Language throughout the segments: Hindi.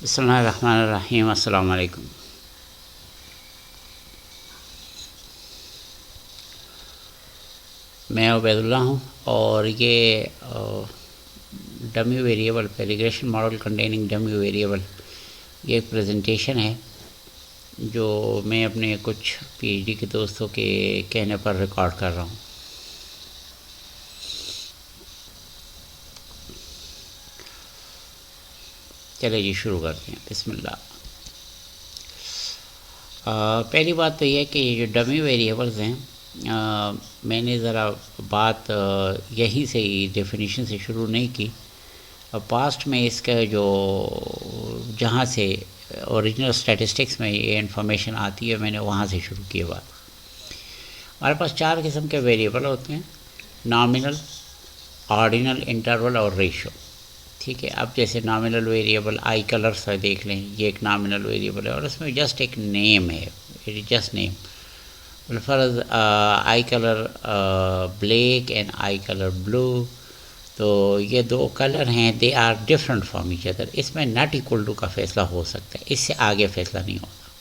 बिस्मिल्लाहिर्रहमानिर्रहीम। अस्सलाम वालेकुम। मैं उबैदुल्लाह हूँ और ये डमी वेरिएबल पे regression model containing dummy variable ये एक प्रेजेंटेशन है जो मैं अपने कुछ पीएचडी के दोस्तों के कहने पर रिकॉर्ड कर रहा हूँ। चलिए जी शुरू करते हैं। बिस्मिल्लाह। पहली बात तो ये कि ये जो डमी वेरिएबल्स हैं मैंने ज़रा बात यहीं से ही डेफिनेशन से शुरू नहीं की। पास्ट में इसका जो जहाँ से ओरिजिनल स्टैटिस्टिक्स में ये इन्फॉर्मेशन आती है मैंने वहाँ से शुरू की बात। हमारे पास 4 किस्म के वेरिएबल होते हैं, नॉमिनल, ऑर्डिनल, इंटरवल और रेशो। ठीक है। अब जैसे नॉमिनल वेरिएबल आई कलर्स है, देख लें, ये एक नॉमिनल वेरिएबल है और उसमें जस्ट एक नेम है, it is just name. For eye colour black and eye colour blue, तो ये 2 कलर हैं, they are different from each other. इसमें नॉट इक्वल टू का फैसला हो सकता है, इससे आगे फैसला नहीं होता।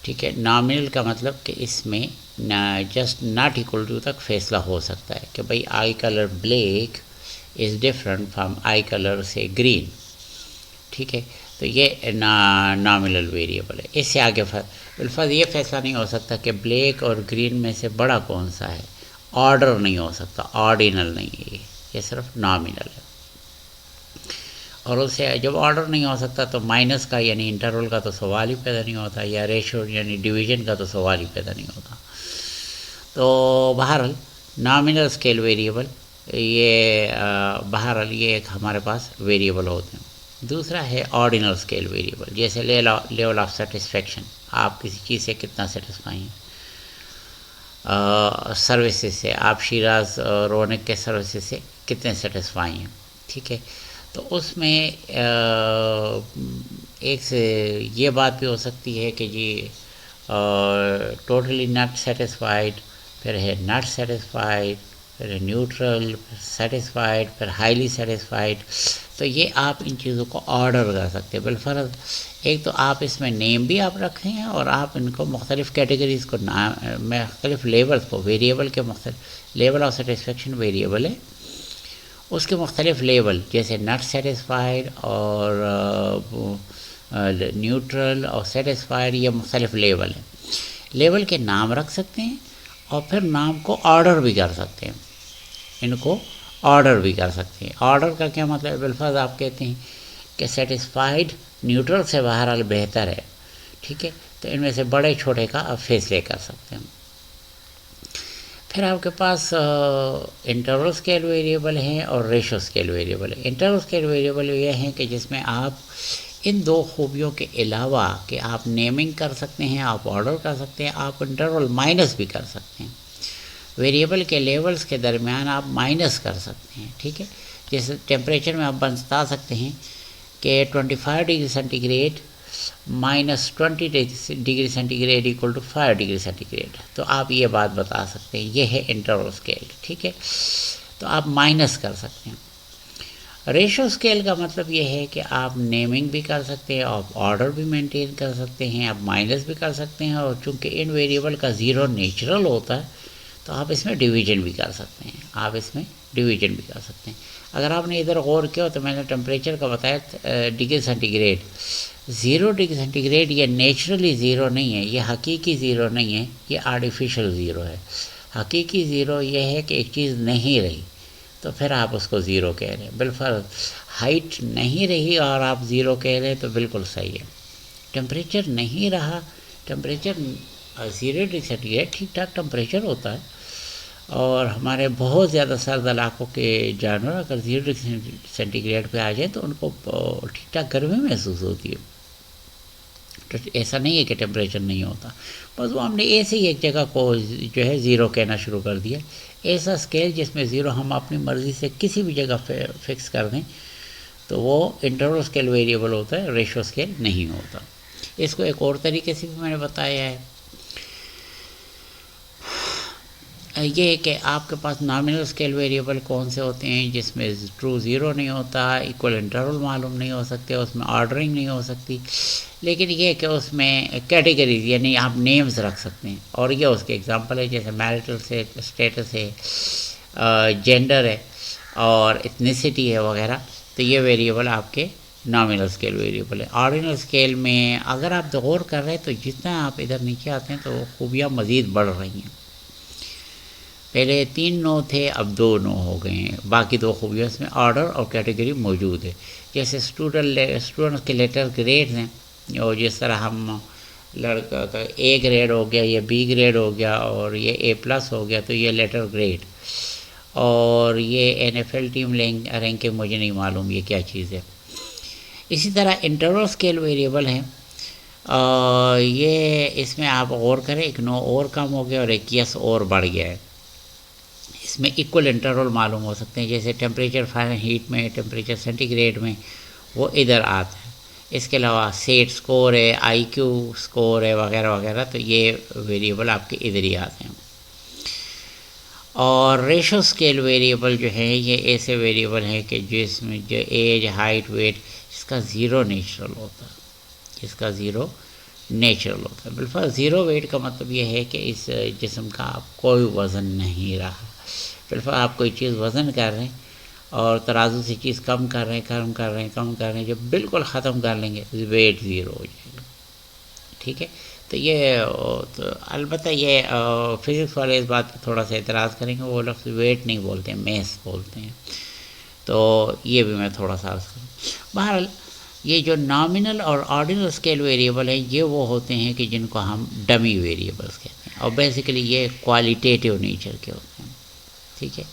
ठीक है। नॉमिनल का मतलब कि इसमें जस्ट नॉट इक्वल टू तक फैसला हो सकता है कि भाई आई colour black is different from I colour से ग्रीन। ठीक है। तो ये नॉमिनल वेरिएबल है, इससे आगे बिल्कुल ये फैसला नहीं हो सकता कि ब्लैक और ग्रीन में से बड़ा कौन सा है। ऑर्डर नहीं हो सकता, ऑर्डिनल नहीं है, ये सिर्फ नॉमिनल है। और उससे जब ऑर्डर नहीं हो सकता तो माइनस का यानी इंटरवल का तो सवाल ही पैदा नहीं होता, या रेशो यानी डिवीजन का तो सवाल ही पैदा नहीं होता। तो बहरहाल नॉमिनल स्केल वेरिएबल ये बहरहाल ये एक हमारे पास वेरिएबल होते हैं। दूसरा है ऑर्डिनल स्केल वेरिएबल, जैसे लेवल ऑफ सेटिस्फेक्शन, आप किसी चीज़ से कितना सेटिस्फाई हैं। सर्विसेज से आप शिराज रौनक के सर्विसेज से कितने सेटिस्फाई हैं। ठीक है। तो उसमें एक से ये बात भी हो सकती है कि जी टोटली नॉट सेटिस्फाइड, फिर है नॉट सेटिस्फाइड, फिर है न्यूट्रल, फिर सेटिस्फाइड, फिर हाईली सेटिस्फाइड। तो ये आप इन चीज़ों को ऑर्डर कर सकते हैं बिलफर्ज। एक तो आप इसमें नेम भी आप रखते हैं और आप इनको मुख्तलिफ़ कैटेगरीज़ को मुख्तलिफ़ लेवल्स को, वेरिएबल के मुख्तलिफ लेवल ऑफ सेटिस्फेक्शन वेरिएबल है, उसके मुख्तलिफ लेवल जैसे नॉट सेटिस्फाइड और न्यूट्रल और सेटिस्फाइड, ये मुख्तलिफ लेवल हैं। लेवल के नाम रख सकते हैं और फिर नाम को ऑर्डर भी कर सकते हैं, इनको ऑर्डर भी कर सकते हैं। ऑर्डर का क्या मतलब है? बिलफर्ज आप कहते हैं कि सेटिस्फाइड न्यूट्रल से बहरहाल बेहतर है। ठीक है। तो इनमें से बड़े छोटे का आप फैसले कर सकते हैं। फिर आपके पास इंटरवल स्केल वेरिएबल हैं और रेशो स्केल वेरिएबल है। इंटरवल स्केल वेरिएबल ये हैं कि जिसमें आप इन 2 खूबियों के अलावा कि आप नेमिंग कर सकते हैं, आप ऑर्डर कर सकते हैं, आप इंटरवल माइनस भी कर सकते हैं। वेरिएबल के लेवल्स के दरमियान आप माइनस कर सकते हैं। ठीक है। जैसे टेम्परेचर में आप बता सकते हैं कि 25 degree centigrade minus 20 degree centigrade equal to 5 degree centigrade. तो आप ये बात बता सकते हैं, ये है इंटरवल स्केल। ठीक है। तो आप माइनस कर सकते हैं। रेशो स्केल का मतलब ये है कि आप नेमिंग भी कर सकते हैं, आप ऑर्डर भी मेंटेन कर सकते हैं, आप माइनस भी कर सकते हैं, और चूंकि इन वेरिएबल का ज़ीरो नेचुरल होता है तो आप इसमें डिवीजन भी कर सकते हैं, आप इसमें डिवीजन भी कर सकते हैं। अगर आपने इधर गौर किया तो मैंने टेम्परेचर का बताया डिग्री सेंटीग्रेड, 0 डिग्री सेंटीग्रेड ये नेचुरली ज़ीरो नहीं है, ये हकीकी ज़ीरो नहीं है, ये आर्टिफिशियल ज़ीरो है। हकीकी ज़ीरो ये है कि एक चीज़ नहीं रही तो फिर आप उसको ज़ीरो कह रहे हैं। बिल्कुल हाइट नहीं रही और आप ज़ीरो कह रहे हैं तो बिल्कुल सही है। टेम्परेचर नहीं रहा, टेम्परेचर 0 डिग्री सेंटीग्रेड ठीक ठाक टेम्परेचर होता है, और हमारे बहुत ज़्यादा सर्द इलाकों के जानवर अगर 0 डिग्री सेंटीग्रेड पे आ जाए तो उनको ठीक ठाक गर्मी महसूस होती है। तो ऐसा नहीं है कि टेम्परेचर नहीं होता, बस वो हमने ऐसे ही एक जगह को जो है ज़ीरो कहना शुरू कर दिया। ऐसा स्केल जिसमें ज़ीरो हम अपनी मर्ज़ी से किसी भी जगह फिक्स कर दें तो वो इंटरवल स्केल वेरिएबल होता है, रेशो स्केल नहीं होता। इसको एक और तरीके से भी मैंने बताया है। ये है कि आपके पास नॉमिनल स्केल वेरिएबल कौन से होते हैं जिसमें ट्रू ज़ीरो नहीं होता, इक्वल इंटरवल मालूम नहीं हो सकते, उसमें ऑर्डरिंग नहीं हो सकती, लेकिन ये है कि उसमें कैटेगरीज यानी आप नेम्स रख सकते हैं। और ये उसके एग्जांपल है, जैसे मैरिटल से स्टेटस है, जेंडर है और इथनिसिटी है वगैरह। तो ये वेरिएबल आपके नॉमिनल स्केल वेरिएबल है। ऑर्डिनल स्केल में अगर आप गौर कर रहे हैं तो जितना आप इधर नीचे आते हैं तो खूबियाँ मज़ीद बढ़ रही हैं। पहले 3 नो थे, अब 2 नो हो गए हैं। बाकी 2 खूबियों में ऑर्डर और कैटेगरी मौजूद है। जैसे स्टूडेंट के लेटर ग्रेड्स हैं, और जिस तरह हम लड़का का ए ग्रेड हो गया, ये बी ग्रेड हो गया और ये ए प्लस हो गया, तो ये लेटर ग्रेड। और ये NFL टीम रैंकिंग मुझे नहीं मालूम ये क्या चीज़ है। इसी तरह इंटरवल स्केल वेरिएबल है, ये इसमें आप गौर करें, एक नो और कम हो गया और एक यस और बढ़ गया है। इसमें इक्वल इंटरवल मालूम हो सकते हैं, जैसे टेम्परेचर फ़ारेनहीट में, टेम्परेचर सेंटीग्रेड में, वो इधर आता है। इसके अलावा सेट स्कोर है, IQ स्कोर है वगैरह वगैरह, तो ये वेरिएबल आपके इधर ही आते हैं। और रेशो स्केल वेरिएबल जो है ये ऐसे वेरिएबल हैं कि जिसमें जो एज, हाइट, वेट, इसका ज़ीरो नेचुरल होता है, इसका ज़ीरो नेचुरल होता है। बिल्कुल ज़ीरो वेट का मतलब ये है कि इस जिस्म का कोई वज़न नहीं रहा। बिल्कुल आप कोई चीज़ वज़न कर रहे हैं और तराजू से चीज़ कम कर रहे हैं, कम कर रहे हैं, जब बिल्कुल ख़त्म कर लेंगे वेट ज़ीरो हो जाएगा। ठीक है, तो ये तो अलबत्ता ये फिज़िक्स वाले इस बात पर थोड़ा सा एतराज़ करेंगे, वो लोग वेट नहीं बोलते हैं, मैस बोलते हैं। तो ये भी मैं थोड़ा सा अर्ज़ करूँ। बहरहाल ये जो नॉमिनल और ऑर्डिनल स्केल वेरिएबल हैं ये वो होते हैं कि जिनको हम डमी वेरिएबल्स कहते हैं, और बेसिकली ये क्वालिटेटिव नेचर के होते हैं। ठीक है,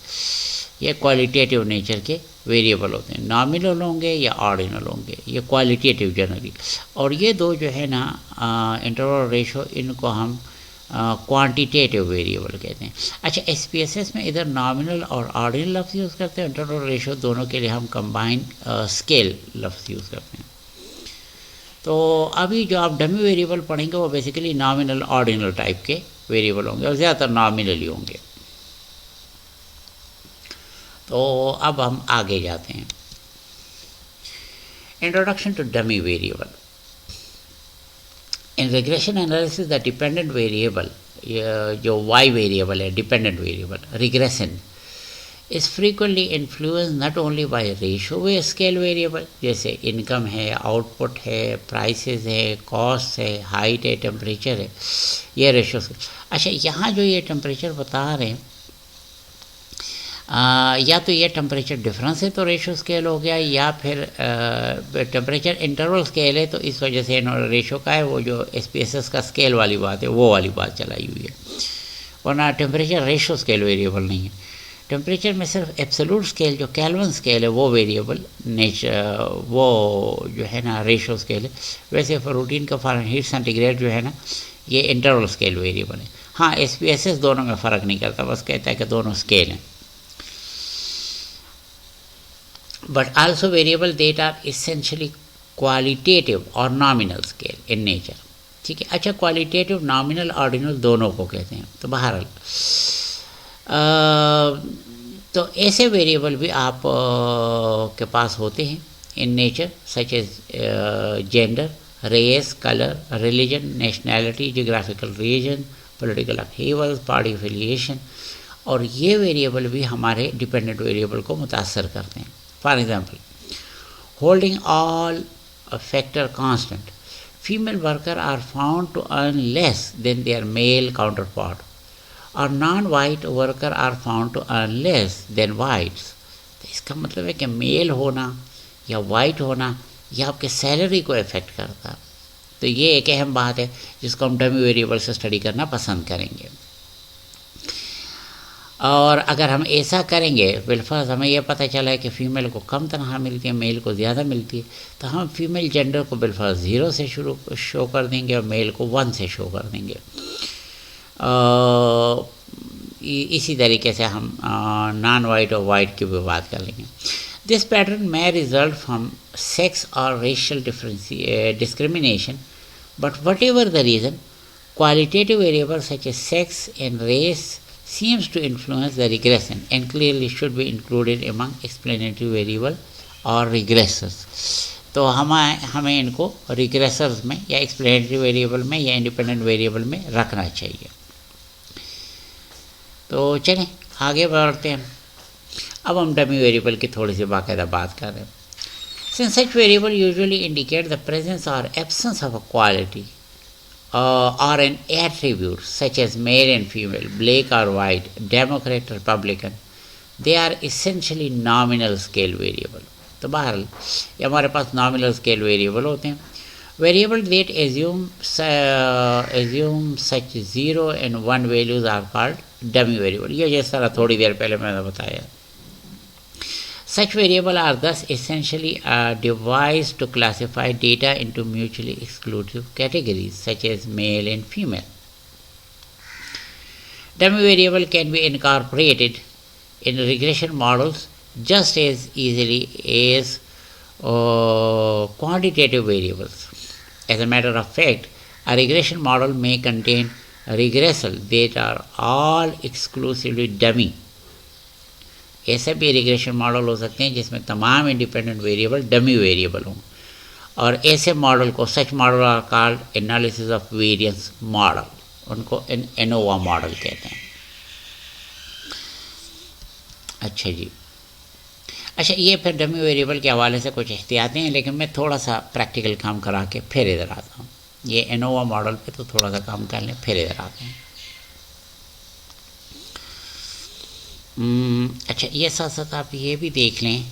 ये क्वालिटेटिव नेचर के वेरिएबल होते हैं, नॉमिनल होंगे या ऑर्डिनल होंगे, ये क्वालिटेटिव जनरली। और ये दो जो है ना इंटरवल रेशो, इनको हम क्वांटिटेटिव वेरिएबल कहते हैं। अच्छा, SPSS में इधर नॉमिनल और ऑर्डिनल लफ्ज़ यूज़ करते हैं, इंटरवल रेशो दोनों के लिए हम कंबाइन स्केल लफ्ज़ यूज़ करते हैं। तो अभी जो आप डमी वेरिएबल पढ़ेंगे वो बेसिकली नॉमिनल ऑर्डिनल टाइप के वेरिएबल होंगे और ज़्यादातर नॉमिनल ही होंगे। तो अब हम आगे जाते हैं। Introduction to dummy variable. In regression analysis the dependent variable, जो y वेरिएबल है, dependent variable regression, is frequently influence not only by ratio way scale variable, जैसे इनकम है, आउटपुट है, प्राइसेस है, कॉस्ट है, हाइट है, टेम्परेचर है, ये रेशो। अच्छा, यहाँ जो ये टेम्परेचर बता रहे हैं, या तो ये टेम्परेचर डिफरेंस है तो रेशो स्केल हो गया, या फिर टेम्परेचर इंटरवल स्केल है तो इस वजह से रेशो का है। वो जो SPSS का स्केल वाली बात है वो वाली बात चलाई हुई है, वरना टेम्परेचर रेशो स्केल वेरिएबल नहीं है। टेम्परेचर में सिर्फ एब्सोल्यूट स्केल जो केल्विन स्केल है वो वेरिएबल वो जो है ना रेशो स्केल है। वैसे रूटीन का फ़ारेनहीट सेंटीग्रेड जो है ना ये इंटरवल स्केल वेरिएबल है। हाँ, SPSS दोनों में फ़र्क नहीं करता, बस कहता है कि दोनों स्केल हैं। But also variable that are essentially qualitative or nominal scale in nature। ठीक है, अच्छा, क्वालिटेटिव, नॉमिनल, ऑर्डिनल दोनों को कहते हैं। तो बहरहाल तो ऐसे वेरिएबल भी आप के पास होते हैं in nature, such as gender, race, colour, religion, nationality, geographical region, political upheavals, party affiliation, और ये वेरिएबल भी हमारे डिपेंडेंट वेरिएबल को मुतासर करते हैं। For example, holding all a factor constant, female workers are found to earn less than their male counterpart, और non-white workers are found to earn less than whites। तो इसका मतलब है कि मेल होना या वाइट होना यह आपके सैलरी को इफ़ेक्ट करता। तो ये एक अहम बात है जिसको हम डमी वेरिएबल से स्टडी करना पसंद करेंगे। और अगर हम ऐसा करेंगे, बिलफर्ज हमें यह पता चला है कि फ़ीमेल को कम तनख्वाह मिलती है, मेल को ज़्यादा मिलती है, तो हम फीमेल जेंडर को बिलफर्ज 0 से शो कर देंगे और मेल को 1 से शो कर देंगे। इसी तरीके से हम नॉन वाइट और वाइट की भी बात कर लेंगे। This pattern may result from sex or racial discrimination, but whatever the reason, qualitative variables such as sex and race seems to influence the regression and clearly should be included among explanatory variable और regressors. तो हमें इनको रिग्रेसर्स में या एक्सप्लेनेटरी वेरिएबल में या इंडिपेंडेंट वेरिएबल में रखना चाहिए. तो चलें आगे बढ़ते हैं. अब हम डमी वेरिएबल की थोड़ी सी बाकायदा बात कर रहे हैं. Since such variable usually indicate the presence or absence of a quality or an attribute such as male and female, black or white, Democrat or Republican, they are essentially nominal scale variable. तो बहरहाल ये हमारे पास nominal scale variable होते हैं. Variable that assume such 0 and 1 values are called dummy variable. ये जिस तरह थोड़ी देर पहले मैंने बताया. Such variables are thus essentially devised to classify data into mutually exclusive categories such as male and female. Dummy variable can be incorporated in regression models just as easily as quantitative variables. As a matter of fact, a regression model may contain regressals that are all exclusively dummy. ऐसे भी रिग्रेशन मॉडल हो सकते हैं जिसमें तमाम इंडिपेंडेंट वेरिएबल डमी वेरिएबल हों, और ऐसे मॉडल को such model are called analysis of variance model, उनको एनोवा मॉडल कहते हैं. अच्छा जी. अच्छा, ये फिर डमी वेरिएबल के हवाले से कुछ एहतियातें हैं, लेकिन मैं थोड़ा सा प्रैक्टिकल काम करा के फिर इधर आता हूँ. ये एनोवा मॉडल पे तो थोड़ा सा काम कर लें, फिर इधर आते हैं. अच्छा, ये साथ साथ आप ये भी देख लें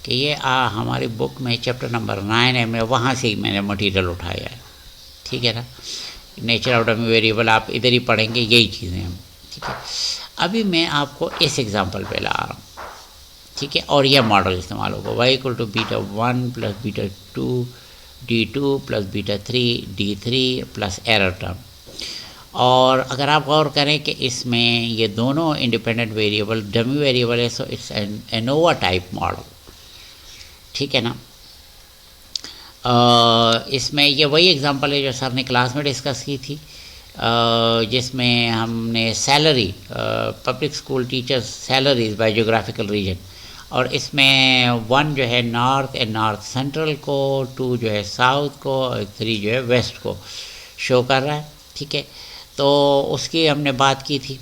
कि ये हमारी बुक में चैप्टर नंबर 9 है, मैं वहाँ से ही मैंने मटेरियल उठाया है. ठीक है ना. नेचर ऑफ डमी वेरिएबल आप इधर ही पढ़ेंगे, यही चीज़ें हैं. ठीक है. अभी मैं आपको इस एग्जांपल पे ला रहा हूँ. ठीक है. और यह मॉडल इस्तेमाल होगा y = β1 + β2 d2 + β3 d3 plus error term. और अगर आप गौर करें कि इसमें ये दोनों इंडिपेंडेंट वेरिएबल डमी वेरिएबल है, so it's ANOVA type model. ठीक है ना. इसमें ये वही एग्जांपल है जो सर ने क्लास में डिस्कस की थी, जिसमें हमने salary public school teachers salaries by geographical region, और इसमें 1 जो है नॉर्थ एंड नॉर्थ सेंट्रल को, 2 जो है साउथ को, और 3 जो है वेस्ट को शो कर रहा है. ठीक है. तो उसकी हमने बात की थी.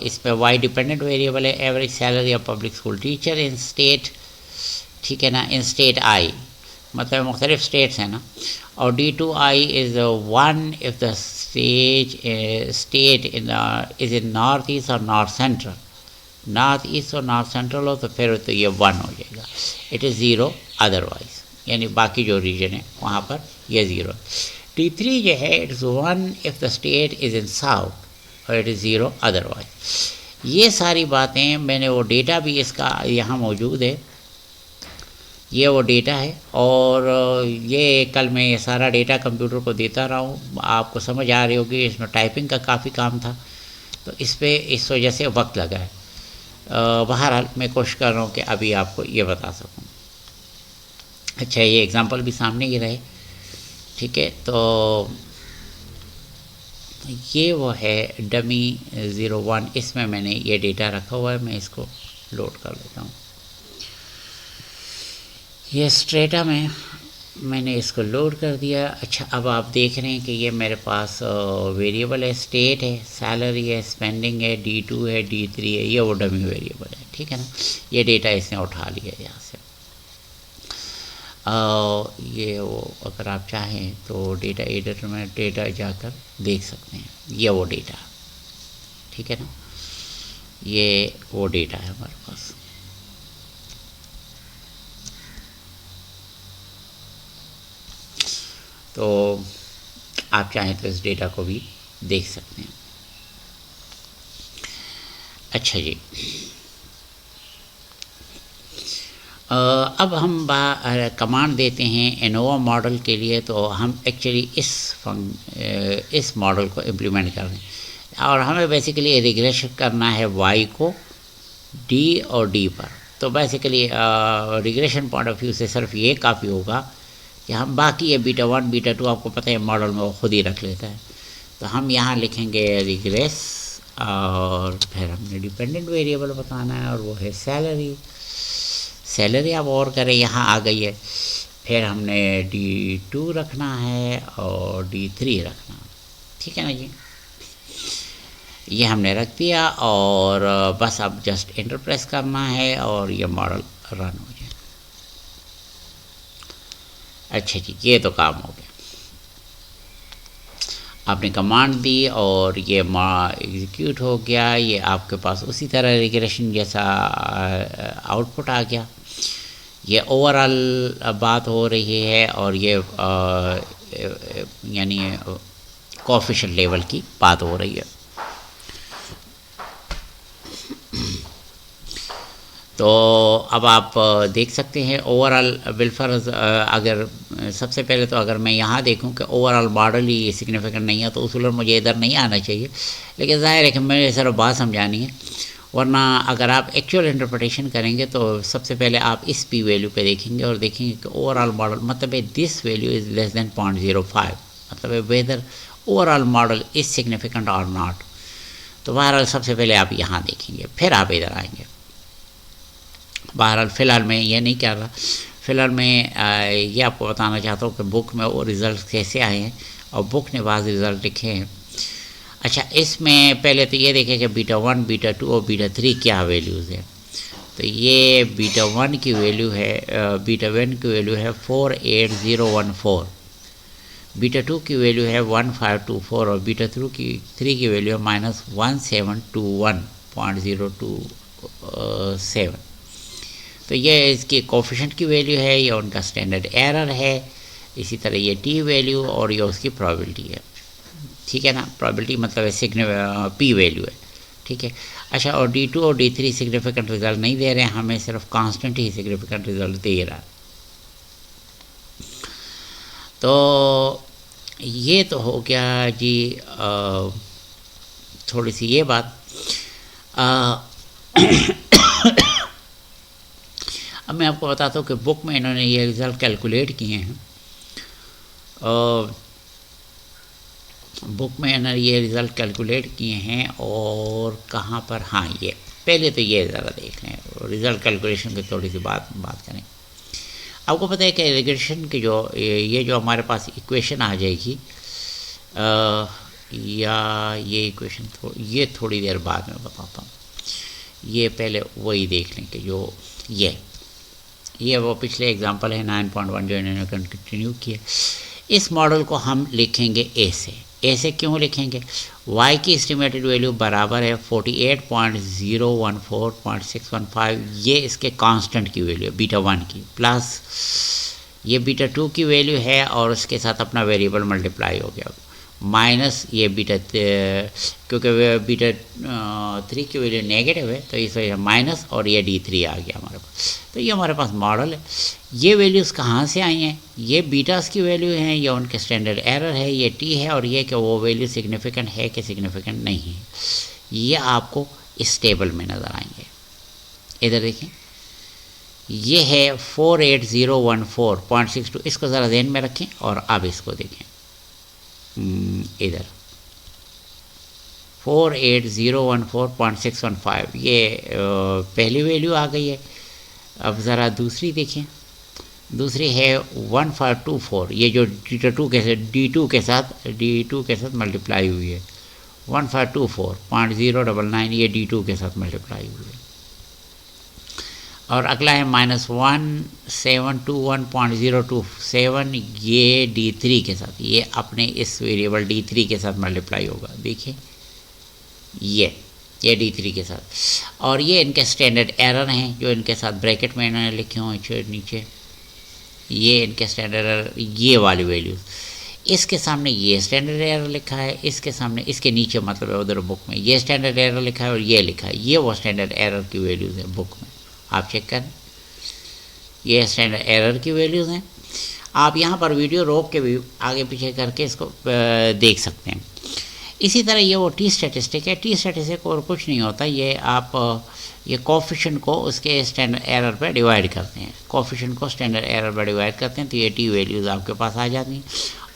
इसमें वाई डिपेंडेंट वेरिएबल है, average salary of public school teacher in state. ठीक है ना. इन स्टेट आई मतलब मुख्तलिफ स्टेट्स हैं ना. और D2I is 1 if the state is in north east और नॉर्थ सेंट्रल. नॉर्थ ईस्ट और नॉर्थ सेंट्रल हो तो फिर तो ये 1 हो जाएगा. इट इज़ 0 अदरवाइज, यानी बाकी जो रीजन है वहाँ पर ये 0. D3 जो है it is 1 if the state is in south और इट इज़ 0 अदरवाइज. ये सारी बातें मैंने वो डेटा भी इसका यहाँ मौजूद है, ये वो डेटा है. और ये कल मैं ये सारा डेटा कंप्यूटर को देता रहा हूँ. आपको समझ आ रही होगी, इसमें टाइपिंग का काफ़ी काम था, तो इस वजह से वक्त लगा है. बहरहाल मैं कोशिश कर रहा हूँ कि अभी आपको ये बता सकूँ. अच्छा, ये एग्ज़ाम्पल भी सामने ही रहे. ठीक है. तो ये वो है डमी 01. इसमें मैंने ये डेटा रखा हुआ है, मैं इसको लोड कर लेता हूँ. ये स्ट्रेटा में मैंने इसको लोड कर दिया. अच्छा, अब आप देख रहे हैं कि ये मेरे पास वेरिएबल है, स्टेट है, सैलरी है, स्पेंडिंग है, D2 है, D3 है. ये वो डमी वेरिएबल है. ठीक है ना. ये डेटा इसने उठा लिया यहाँ से. ये वो अगर आप चाहें तो डेटा एडिटर में डेटा जाकर देख सकते हैं. ये वो डेटा. ठीक है ना. ये वो डेटा है हमारे पास. तो आप चाहें तो इस डेटा को भी देख सकते हैं. अच्छा जी. अब हम कमांड देते हैं एनोवा मॉडल के लिए. तो हम एक्चुअली इस मॉडल को इम्प्लीमेंट कर रहे हैं, और हमें बेसिकली रिग्रेशन करना है y को d और d पर. तो basically regression point of view से सिर्फ ये काफ़ी होगा कि हम बाकी ये β1 β2 आपको पता है मॉडल में वो खुद ही रख लेता है. तो हम यहाँ लिखेंगे रिग्रेस और फिर हमने डिपेंडेंट वेरिएबल बताना है और वो है सैलरी। सैलरी आप और करें यहाँ आ गई है। फिर हमने D2 रखना है और D3 रखना, ठीक है ना जी। ये हमने रख दिया और बस अब जस्ट एंटर प्रेस करना है और ये मॉडल रन हो जाए। अच्छा जी, ये तो काम हो गया। आपने कमांड दी और ये एग्जीक्यूट हो गया। ये आपके पास उसी तरह रिग्रेशन जैसा आउटपुट आ गया। ये ओवरऑल बात हो रही है और ये यानी कोएफिशिएंट लेवल की बात हो रही है। तो अब आप देख सकते हैं ओवरऑल बिलफर्ज। अगर सबसे पहले तो अगर मैं यहाँ देखूँ कि ओवरऑल मॉडल ही सिग्निफिकेंट नहीं है तो उसूलन मुझे इधर नहीं आना चाहिए, लेकिन ज़ाहिर है कि मुझे सिर्फ बात समझानी है। वरना अगर आप एक्चुअल इंटरप्रिटेशन करेंगे तो सबसे पहले आप इस पी वैल्यू पे देखेंगे और देखेंगे कि ओवरऑल मॉडल मतलब है this value is less than 0.05, मतलब है whether overall model is significant और नॉट। तो बहरहाल सबसे पहले आप यहाँ देखेंगे, फिर आप इधर आएंगे। बहरहाल फ़िलहाल मैं ये नहीं कर रहा, फ़िलहाल मैं ये आपको बताना चाहता हूँ कि बुक में वो रिज़ल्ट कैसे आए हैं और बुक ने बाज़ रिज़ल्ट लिखे हैं। अच्छा, इसमें पहले तो ये देखें कि β1, β2 और β3 क्या वैल्यूज़ है। तो ये β1 की वैल्यू है β1 की वैल्यू है 48014, β2 की वैल्यू है 1524 और β3 की वैल्यू है -1721.027। तो ये इसकी कोएफिशिएंट की वैल्यू है, ये उनका स्टैंडर्ड एरर है। इसी तरह ये टी वैल्यू और ये उसकी प्रोबेबिलिटी है, ठीक है ना। प्रोबेबिलिटी मतलब है पी वैल्यू है, ठीक है। अच्छा, और D2 और D3 सिग्निफिकेंट रिजल्ट नहीं दे रहे हैं, हमें सिर्फ कांस्टेंट ही सिग्निफिकेंट रिजल्ट दे रहा है। तो ये तो हो गया जी थोड़ी सी ये बात। अब मैं आपको बताता हूँ कि बुक में इन्होंने ये रिज़ल्ट कैलकुलेट किए हैं। बुक में इन्होंने ये रिज़ल्ट कैलकुलेट किए हैं और कहाँ पर, हाँ ये पहले तो ये ज़रा देख लें, रिज़ल्ट कैलकुलेशन की थोड़ी सी बात करें। आपको पता है कि रिग्रेशन की जो ये जो हमारे पास इक्वेशन आ जाएगी या ये इक्वेशन ये थोड़ी देर बाद में बताता हूँ। ये पहले वही देख लें कि जो ये वो पिछले एग्जांपल है 9.1 जो इन्होंने कंटिन्यू किया। इस मॉडल को हम लिखेंगे ऐसे क्यों लिखेंगे? y की एस्टिमेटेड वैल्यू बराबर है 48.014.615, ये इसके कांस्टेंट की वैल्यू है β1 की, प्लस ये β2 की वैल्यू है और उसके साथ अपना वेरिएबल मल्टीप्लाई हो गया, माइनस ये क्योंकि β3 की वैल्यू नेगेटिव है तो इस वजह से माइनस, और ये D3 आ गया हमारे पास। तो ये हमारे पास मॉडल है। ये वैल्यूज़ कहाँ से आई हैं? ये बीटास की वैल्यू हैं, ये उनके स्टैंडर्ड एरर है, ये T है, और ये कि वो वैल्यू सिग्निफिकेंट है कि सिग्निफिकेंट नहीं है, ये आपको इस टेबल में नज़र आएंगे। इधर देखें, ये है 48014.62, इसको ज़रा ध्यान में रखें और अब इसको देखें। इधर 48014.615 ये पहली वैल्यू आ गई है। अब ज़रा दूसरी देखें, दूसरी है 1524, ये जो D2 के साथ मल्टीप्लाई हुई है 1524.099, ये D2 के साथ मल्टीप्लाई हुई है। और अगला है -1721.027, ये D3 के साथ, ये अपने इस वेरिएबल D3 के साथ मल्टीप्लाई होगा। देखिए ये D3 के साथ, और ये इनके स्टैंडर्ड एरर हैं जो इनके साथ ब्रैकेट में इन्होंने लिखे हुए नीचे, ये इनके स्टैंडर्ड एरर, ये वाली वैल्यूज़, इसके सामने ये स्टैंडर्ड एरर लिखा है, इसके सामने, इसके नीचे मतलब है उधर बुक में ये स्टैंडर्ड एरर लिखा है और ये लिखा है, ये वो स्टैंडर्ड एरर की वैल्यूज़ है बुक में, आप चेक करें, ये स्टैंडर्ड एरर की वैल्यूज़ हैं। आप यहाँ पर वीडियो रोक के भी आगे पीछे करके इसको देख सकते हैं। इसी तरह ये वो टी स्टैटिस्टिक है। टी स्टैटिस्टिक और कुछ नहीं होता, ये आप ये कोएफिशिएंट को उसके स्टैंडर्ड एरर पर डिवाइड करते हैं, कोएफिशिएंट को स्टैंडर्ड एरर पर डिवाइड करते हैं तो ये टी वैल्यूज़ आपके पास आ जाती हैं,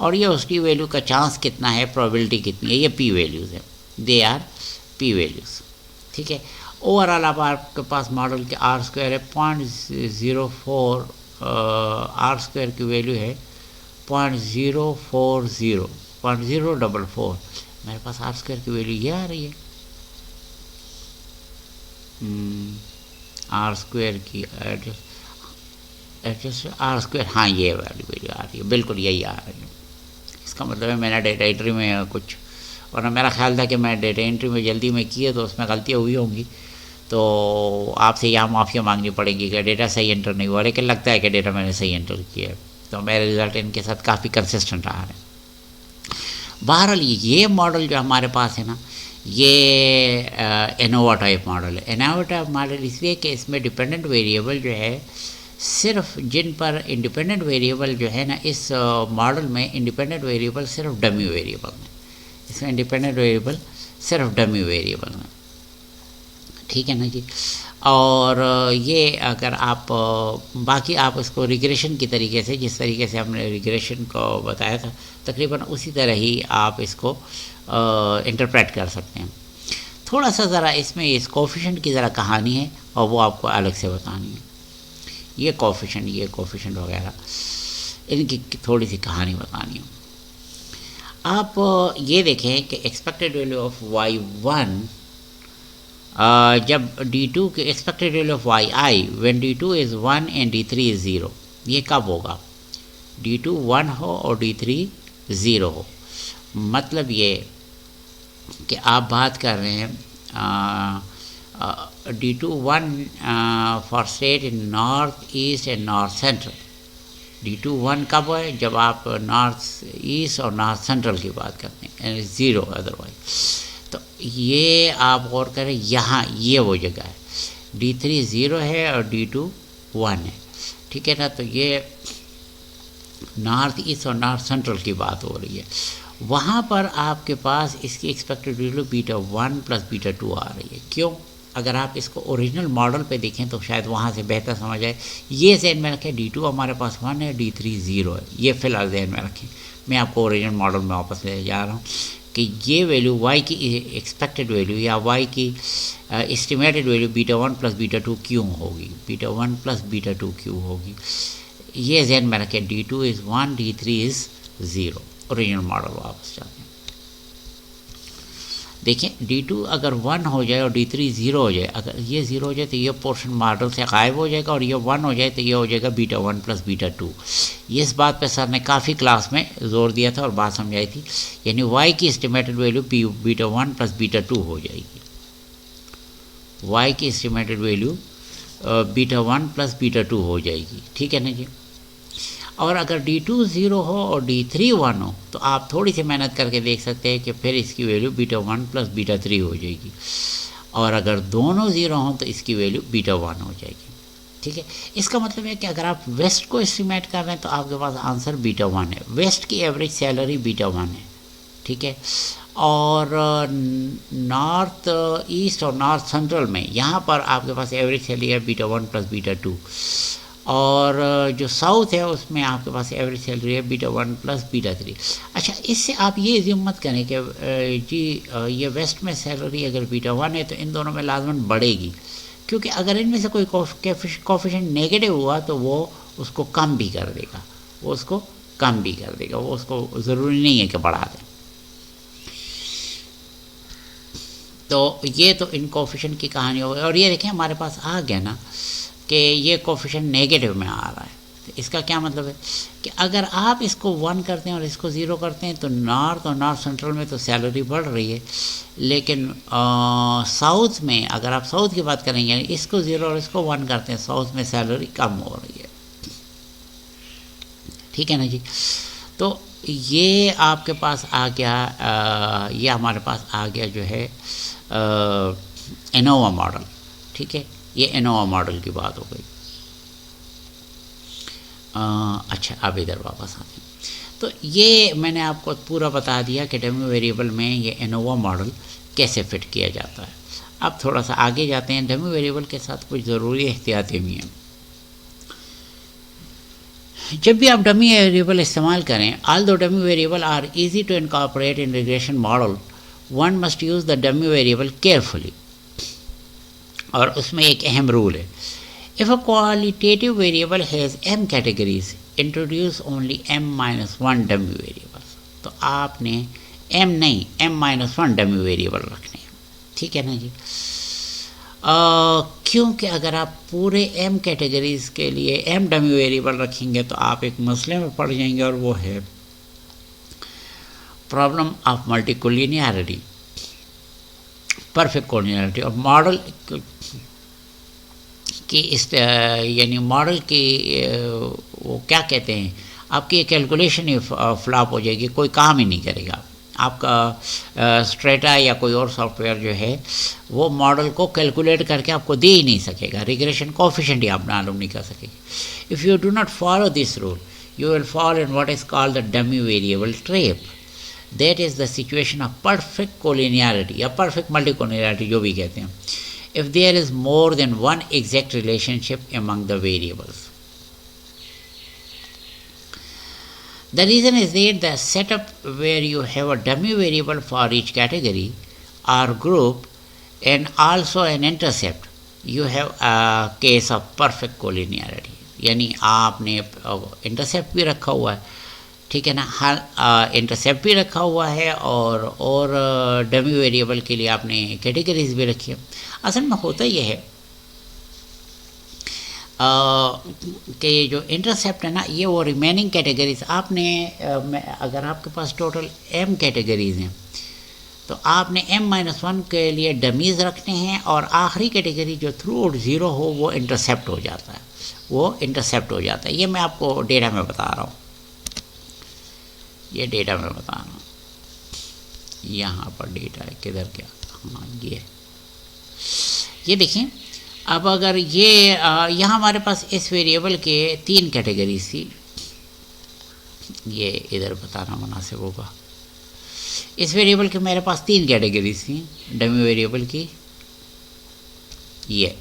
और ये उस टी वैल्यू का चांस कितना है, प्रोबेबिलिटी कितनी है, ये पी वैल्यूज़ है, दे आर पी वैल्यूज़, ठीक है। ओवरऑल अब आपके पास मॉडल के आर स्क्वायर है 0.04, आर स्क्वायर की वैल्यू है 0.040 मेरे पास आर स्क्वायर की वैल्यू ये आ रही है, आर स्क्वायर की एडजस्ट आर स्क्वायर, हाँ ये वाली वैल्यू आ रही है, बिल्कुल यही आ रही है। इसका मतलब है मैंने डेटा एंट्री में कुछ, और मेरा ख्याल था कि मैं डेटा एंट्री में जल्दी में किए तो उसमें गलतियाँ हुई होंगी, तो आपसे यहाँ माफ़िया मांगनी पड़ेगी कि डेटा सही एंटर नहीं हुआ, लेकिन लगता है कि डेटा मैंने सही एंटर किया है, तो मेरा रिज़ल्ट इनके साथ काफ़ी कंसिस्टेंट रहा है। बहरहाल ये मॉडल जो हमारे पास है ना, ये एनोवा टाइप मॉडल है। एनोवा टाइप मॉडल इसलिए कि इसमें डिपेंडेंट वेरिएबल जो है सिर्फ जिन पर इंडिपेंडेंट वेरिएबल जो है ना, इस मॉडल में इंडिपेंडेंट वेरिएबल सिर्फ डमी वेरिएबल में, इसमें इंडिपेंडेंट वेरिएबल सिर्फ डमी वेरिएबल में, ठीक है ना जी। और ये अगर आप बाकी आप इसको रिग्रेशन की तरीके से, जिस तरीके से हमने रिग्रेशन को बताया था, तकरीबन उसी तरह ही आप इसको इंटरप्रेट कर सकते हैं। थोड़ा सा ज़रा इसमें इस कोफिशिएंट की ज़रा कहानी है और वो आपको अलग से बतानी है। ये कोफिशिएंट वगैरह इनकी थोड़ी सी कहानी बतानी है। आप ये देखें कि एक्सपेक्टेड वैल्यू ऑफ y1 जब d2 के expected value of yi when d2 is 1 and d3 is 0, ये कब होगा? d2 1 हो और d3 0 हो। मतलब ये कि आप बात कर रहे हैं d2 1 for state in north east and north central. d2 1 कब है? जब आप नॉर्थ ईस्ट और नॉर्थ सेंट्रल की बात करते हैं, 0 अदरवाइज। तो ये आप गौर करें, यहाँ ये वो जगह है, d3 0 है और d2 1 है, ठीक है ना। तो ये नॉर्थ ईस्ट और नॉर्थ सेंट्रल की बात हो रही है। वहाँ पर आपके पास इसकी एक्सपेक्टेड वैल्यू β1 प्लस β2 आ रही है। क्यों? अगर आप इसको ओरिजिनल मॉडल पे देखें तो शायद वहाँ से बेहतर समझ आए। ये जहन में रखें, d2 हमारे पास 1 है, d3 0 है, ये फ़िलहाल जहन में रखें। मैं आपको ओरिजिनल मॉडल में वापस ले जा रहा हूँ कि ये वैल्यू y की एक्सपेक्टेड वैल्यू या y की एस्टिमेटेड वैल्यू β1 प्लस β2 क्यों होगी, β1 प्लस β2 क्यों होगी, ये जहन में रखें। d2 is 1, d3 is 0। Original model वापस जाते हैं, देखें d2 अगर 1 हो जाए और d3 0 हो जाए, अगर ये 0 हो जाए तो ये पोर्शन मॉडल से गायब हो जाएगा, और ये 1 हो जाए तो ये हो जाएगा β1 प्लस β2। ये इस बात पे सर ने काफ़ी क्लास में ज़ोर दिया था और बात समझाई थी, यानी y की एस्टिमेटेड वैल्यू β1 प्लस β2 हो जाएगी। y की एस्टिमेटेड वैल्यू β1 प्लस β2 हो जाएगी, ठीक है ना जी। और अगर d2 0 हो और d3 1 हो तो आप थोड़ी सी मेहनत करके देख सकते हैं कि फिर इसकी वैल्यू β1 प्लस β3 हो जाएगी, और अगर दोनों 0 हों तो इसकी वैल्यू β1 हो जाएगी, ठीक है। इसका मतलब है कि अगर आप वेस्ट को एस्टिमेट कर रहे हैं तो आपके पास आंसर β1 है। वेस्ट की एवरेज सैलरी β1 है, ठीक है। और नॉर्थ ईस्ट और नॉर्थ सेंट्रल में यहाँ पर आपके पास एवरेज सैलरी है β1 प्लस β2, और जो साउथ है उसमें आपके पास एवरेज सैलरी है β1 प्लस β3। अच्छा, इससे आप ये ज़िम मत करें कि जी ये वेस्ट में सैलरी अगर β1 है तो इन दोनों में लाजमन बढ़ेगी, क्योंकि अगर इनमें से कोई कोफिशिएंट नेगेटिव हुआ तो वो उसको कम भी कर देगा, वो उसको ज़रूरी नहीं है कि बढ़ा दें। तो ये तो इन कोफिशिएंट की कहानी हो गई। और ये देखें हमारे पास आ गया ना कि ये कोफिशिएंट नेगेटिव में आ रहा है, तो इसका क्या मतलब है कि अगर आप इसको 1 करते हैं और इसको 0 करते हैं तो नॉर्थ और नॉर्थ सेंट्रल में तो सैलरी बढ़ रही है, लेकिन साउथ में अगर आप साउथ की बात करेंगे, यानी इसको 0 और इसको 1 करते हैं, साउथ में सैलरी कम हो रही है, ठीक है ना जी। तो ये आपके पास आ गया, ये हमारे पास आ गया जो है एनोवा मॉडल, ठीक है। ये एनोवा मॉडल की बात हो गई। अच्छा, अब इधर वापस आते हैं। तो ये मैंने आपको पूरा बता दिया कि डमी वेरिएबल में ये एनोवा मॉडल कैसे फिट किया जाता है। अब थोड़ा सा आगे जाते हैं। डमी वेरिएबल के साथ कुछ ज़रूरी एहतियातें भी हैं। जब भी आप डमी वेरिएबल इस्तेमाल करें, although dummy variables are easy to incorporate in regression model, one must use the dummy variable carefully. और उसमें एक अहम रूल है, if a qualitative variable has m categories introduce only m-1 dummy variables. तो आपने m नहीं m-1 डमी वेरिएबल रखने हैं, ठीक है ना जी। क्योंकि अगर आप पूरे m कैटेगरीज के लिए m डमी वेरिएबल रखेंगे तो आप एक मसले में पड़ जाएंगे, और वो है problem of multicollinearity, perfect collinearity. और मॉडल कि इस यानी मॉडल की वो क्या कहते हैं, आपकी कैलकुलेशन ही फ्लॉप हो जाएगी, कोई काम ही नहीं करेगा आपका। स्ट्रेटा या कोई और सॉफ्टवेयर जो है वो मॉडल को कैलकुलेट करके आपको दे ही नहीं सकेगा, रिग्रेशन कोएफिशिएंट ही आप मालूम नहीं कर सकेंगे। If you do not follow this rule you will fall in what is called the dummy variable trap. That is the situation of perfect collinearity या perfect multicollinearity जो भी कहते हैं, if there is more than one exact relationship among the variables. The reason is that the setup where you have a dummy variable for each category or group and also an intercept, you have a case of perfect collinearity. यानी आपने इंटरसेप्ट भी रखा हुआ है, ठीक है ना, हर इंटरसेप्ट भी रखा हुआ है और डमी वेरिएबल के लिए आपने कैटेगरीज भी रखी है। असल में होता यह है कि जो इंटरसेप्ट है ना, ये वो रिमेनिंग कैटेगरीज आपने अगर आपके पास टोटल m कैटेगरीज हैं तो आपने m-1 के लिए डमीज़ रखने हैं, और आखिरी कैटेगरी जो थ्रू आउट ज़ीरो हो वो इंटरसेप्ट हो जाता है, वो इंटरसेप्ट हो जाता है। ये मैं आपको डेटा में बता रहा हूँ, ये डेटा में बता रहा हूँ, यहाँ पर डेटा है, किधर क्या, हाँ ये देखिए। अब अगर ये यहाँ हमारे पास इस वेरिएबल के 3 कैटेगरीज थी, ये इधर बताना मुनासिब होगा। इस वेरिएबल के मेरे पास 3 कैटेगरीज थी डमी वेरिएबल की। ये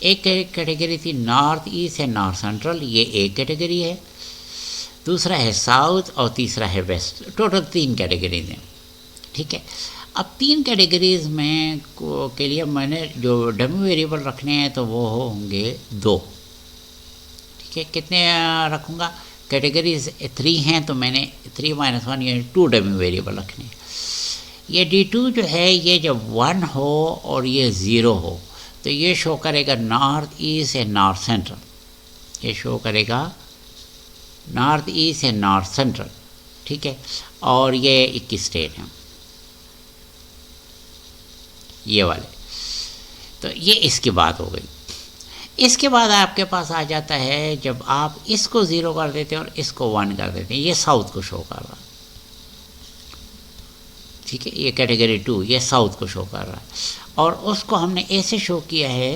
एक कैटेगरी थी north east and north central, ये एक कैटेगरी है, दूसरा है साउथ और तीसरा है वेस्ट। टोटल 3 कैटेगरीज हैं, ठीक है। अब 3 कैटेगरीज में के लिए मैंने जो डमी वेरिएबल रखने हैं तो वो होंगे 2, ठीक है। कितने रखूँगा, कैटेगरीज 3 हैं तो मैंने 3-1 यानी 2 डमी वेरिएबल रखने हैं। ये D2 जो है ये जब 1 हो और ये 0 हो तो ये शो करेगा north east and north central, ये शो करेगा north east and north central, ठीक है। और ये 21 स्टेट हैं ये वाले। तो ये इसकी बात हो गई। इसके बाद आपके पास आ जाता है जब आप इसको 0 कर देते हैं और इसको 1 कर देते हैं, ये साउथ को शो कर रहा है, ठीक है। ये कैटेगरी 2 ये साउथ को शो कर रहा है, और उसको हमने ऐसे शो किया है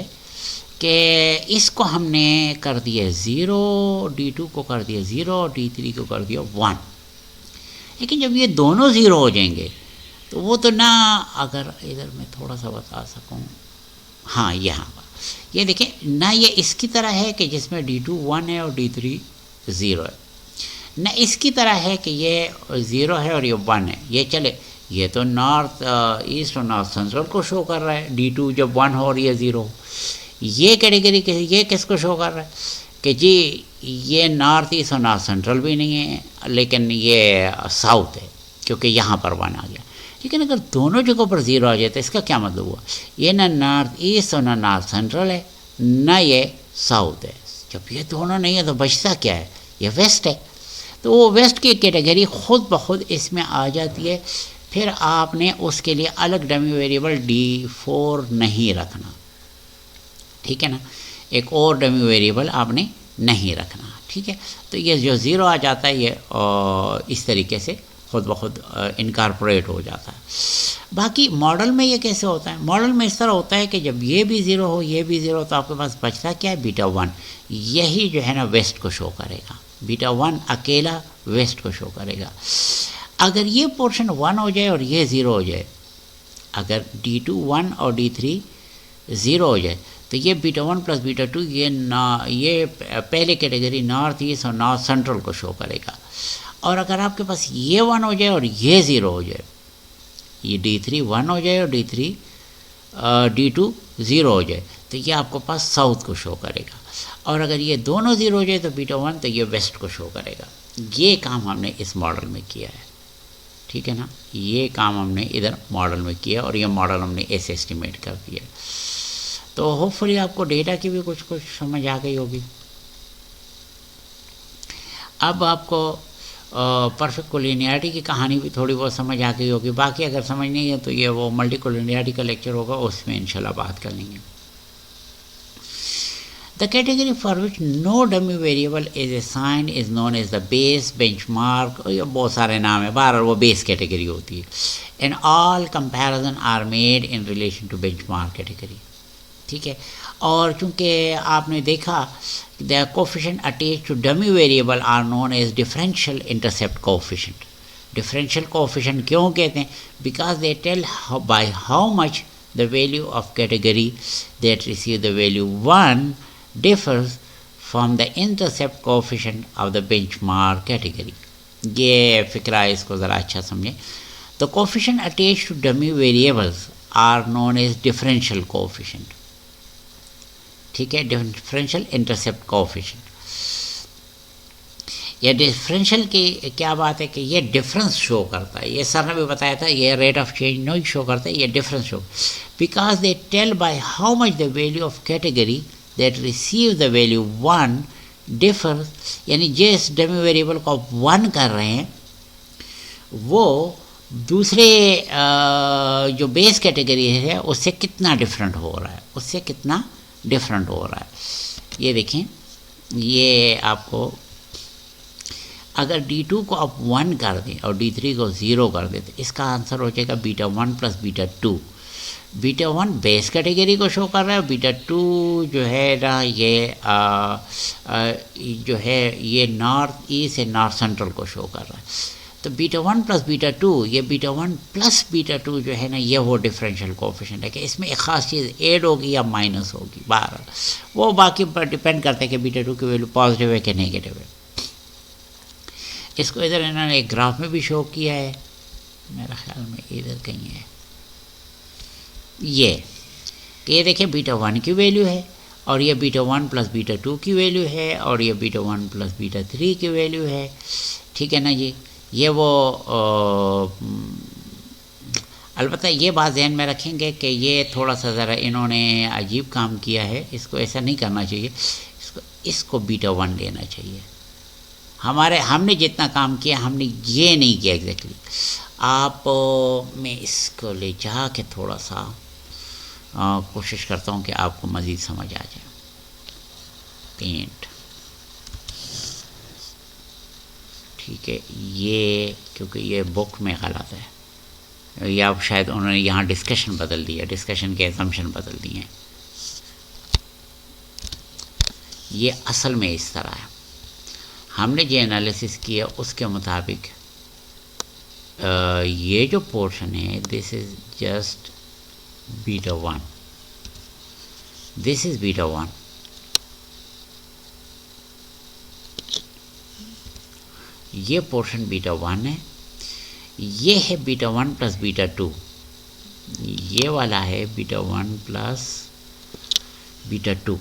कि इसको हमने कर दिया 0, D2 को कर दिया 0, D3 को कर दिया 1। लेकिन जब ये दोनों 0 हो जाएंगे तो वो तो ना, अगर इधर मैं थोड़ा सा बता सकूं, हाँ यहाँ पर ये देखें ना, ये इसकी तरह है कि जिसमें D2 1 है और D3 0 है, ना इसकी तरह है कि ये 0 है और ये 1 है। ये चले, ये तो नॉर्थ ईस्ट और नॉर्थ सेंट्रल को शो कर रहा है, D2 जब 1 हो और ये 0 हो। ये कैटेगरी के ये किसको शो कर रहा है कि जी ये नॉर्थ ईस्ट और नॉर्थ सेंट्रल भी नहीं है, लेकिन ये साउथ है क्योंकि यहाँ पर 1 आ गया। लेकिन अगर दोनों जगहों पर 0 आ जाए तो इसका क्या मतलब हुआ, ये ना नॉर्थ ईस्ट और ना नॉर्थ सेंट्रल है, ना ये साउथ है। जब ये दोनों नहीं है तो बचता क्या है, ये वेस्ट है। तो वो वेस्ट की कैटेगरी खुद ब खुद इसमें आ जाती है। फिर आपने उसके लिए अलग डमी वेरिएबल D4 नहीं रखना, ठीक है ना, एक और डमी वेरिएबल आपने नहीं रखना, ठीक है। तो ये जो 0 आ जाता है ये इस तरीके से खुद ब खुद इनकॉर्पोरेट हो जाता है। बाकी मॉडल में ये कैसे होता है, मॉडल में इस तरह होता है कि जब ये भी 0 हो ये भी 0 हो तो आपके पास बचता क्या है, β1। यही जो है ना वेस्ट को शो करेगा, β1 अकेला वेस्ट को शो करेगा। अगर ये पोर्शन 1 हो जाए और ये 0 हो जाए, अगर D2 1 और D3 0 हो जाए तो ये β1 प्लस β2 ये पहले कैटेगरी नॉर्थ ईस्ट और नॉर्थ सेंट्रल को शो करेगा। और अगर आपके पास ये 1 हो जाए और ये 0 हो जाए, ये D3 1 हो जाए और D2 0 हो जाए तो ये आपको पास साउथ को शो करेगा, और अगर ये दोनों 0 हो जाए तो बीटा 1 तो ये वेस्ट को शो करेगा। ये काम हमने इस मॉडल में किया है, ठीक है ना, ये काम हमने इधर मॉडल में किया और ये मॉडल हमने ऐसे एस्टिमेट कर दिया। तो होपफुली आपको डेटा की भी कुछ समझ आ गई होगी। अब आपको परफेक्ट कोलिनियरिटी की कहानी भी थोड़ी बहुत समझ आ गई होगी। बाकी अगर समझ नहीं है तो ये वो मल्टी कोलिनियरिटी का लेक्चर होगा, उसमें इंशाल्लाह बात कर लेंगे। The category for which no dummy variable is assigned is known as the base benchmark। ये बहुत सारे नाम है, बार वो बेस कैटेगरी होती है। And all comparison are made in relation to benchmark category, ठीक है। और चूंकि आपने देखा the coefficient attached to dummy variable are known as differential intercept coefficient। differential coefficient क्यों कहते हैं? Because they tell by how much the value of category that receive the value 1 differs from the intercept coefficient of the benchmark category। ये फिक्रा है, इसको ज़रा अच्छा समझें। The coefficient attached to dummy variables are known as differential coefficient, ठीक है, डिफरेंशियल इंटरसेप्ट कोएफिशिएंट। ये डिफरेंशियल की क्या बात है कि ये डिफरेंस शो करता है, ये सर ने भी बताया था, ये रेट ऑफ चेंज नहीं शो करता है, ये difference show, because they tell by how much the value of category that receive the value 1 differ, यानी जिस डमी वेरिएबल को आप 1 कर रहे हैं वो दूसरे जो बेस कैटेगरी है उससे कितना डिफरेंट हो रहा है, उससे कितना डिफरेंट हो रहा है। ये देखें, ये आपको अगर D2 को आप 1 कर दें और D3 को 0 कर दें तो इसका आंसर हो जाएगा beta 1 plus beta 2। Beta 1 base category को शो कर रहा है, बीटा 2 जो है ना ये जो है ये नॉर्थ ईस्ट से नॉर्थ सेंट्रल को शो कर रहा है। तो बीटा 1 प्लस बीटा 2, ये बीटा 1 प्लस बीटा 2 जो है ना ये वो डिफरेंशियल कोएफिशिएंट है कि इसमें एक ख़ास चीज़ ऐड होगी या माइनस होगी, बाहर वो बाकी पर डिपेंड करता है कि बीटा 2 की वैल्यू पॉजिटिव है कि नेगेटिव है। इसको इधर इन्होंने एक ग्राफ में भी शो किया है, मेरा ख्याल में इधर कहीं है, ये देखिए बीटा 1 की वैल्यू है और ये बीटा 1 प्लस बीटा 2 की वैल्यू है और ये बीटा 1 प्लस बीटा 3 की वैल्यू है, ठीक है ना जी। ये वो अलबत्ता ये बात ध्यान में रखेंगे कि ये थोड़ा सा ज़रा इन्होंने अजीब काम किया है, इसको ऐसा नहीं करना चाहिए, इसको बीटा 1 लेना चाहिए। हमने जितना काम किया हमने ये नहीं किया एग्जैक्टली। आप मैं इसको ले जा के थोड़ा सा कोशिश करता हूँ कि आपको मज़ीद समझ आ जाए। पेंट, ठीक है, ये क्योंकि ये बुक में गलत है या शायद उन्होंने यहाँ डिस्कशन बदल दिया, डिस्कशन के असम्पशन बदल दिए हैं। ये असल में इस तरह है, हमने जो एनालिसिस किया उसके मुताबिक ये जो पोर्शन है this is just beta 1, this is beta 1, ये पोर्शन बीटा 1 है, ये है बीटा 1 प्लस बीटा 2, ये वाला है बीटा 1 प्लस बीटा 2।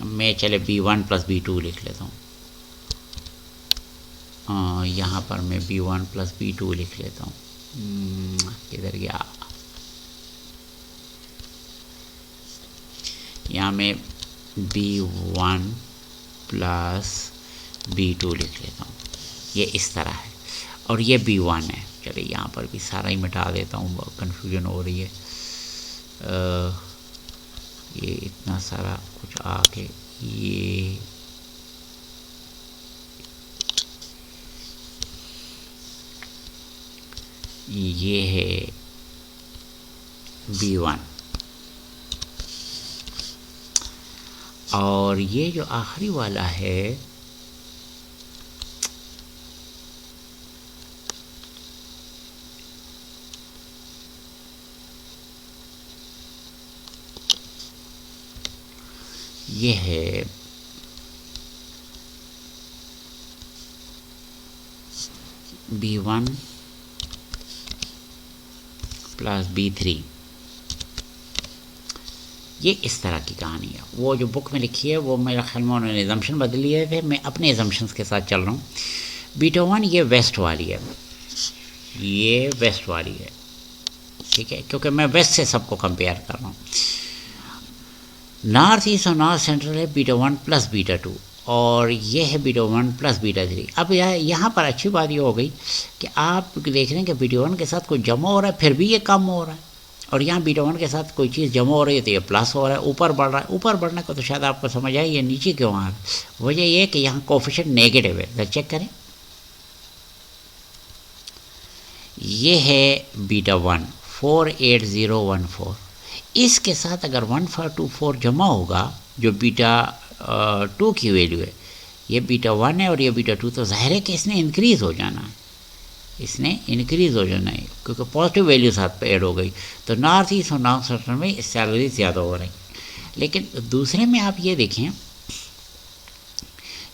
मैं चले B1 प्लस B2 लिख लेता हूँ, यहाँ पर मैं B1 प्लस B2 लिख लेता हूँ, किधर गया, यहाँ मैं B1 प्लस B2 लिख लेता हूँ, ये इस तरह है और ये B1 है। चलिए यहाँ पर भी सारा ही मिटा देता हूँ, कन्फ्यूजन हो रही है। ये इतना सारा कुछ आके ये है B1 और ये जो आखिरी वाला है ये है B1 प्लस B3। ये इस तरह की कहानी है। वो जो बुक में लिखी है वो मेरा ख्याल में उन्होंने एजम्पशन बदल लिए थे, मैं अपने एजम्पशंस के साथ चल रहा हूँ। β1 ये वेस्ट वाली है, ये वेस्ट वाली है, ठीक है, क्योंकि मैं वेस्ट से सबको कंपेयर कर रहा हूँ। नॉर्थ ईस्ट और नॉर्थ सेंट्रल है β1 प्लस β2, और ये है β1 प्लस β3। अब यहाँ पर अच्छी बात ये हो गई कि आप देख रहे हैं कि β1 के साथ कोई जमा हो रहा है फिर भी ये कम हो रहा है, और यहाँ β1 के साथ कोई चीज़ जमा हो रही है तो ये प्लस हो रहा है, ऊपर बढ़ रहा है। ऊपर बढ़ने को तो शायद आपको समझ आए, ये नीचे क्यों आ रहा है। वजह ये है कि यहाँ कोफिशिएंट नेगेटिव है। तो चेक करें, ये है β1 48014, इसके साथ अगर 1424 जमा होगा जो β2 की वैल्यू है, ये β1 है और ये β2, तो जाहिर है कि इसने इंक्रीज़ हो जाना है, इसने इंक्रीज़ हो जाना है क्योंकि पॉजिटिव वैल्यू साथ पे ऐड हो गई। तो नॉर्थ ईस्ट और नॉर्थ सेंट्रल में सैलरी ज़्यादा हो रही। लेकिन दूसरे में आप ये देखें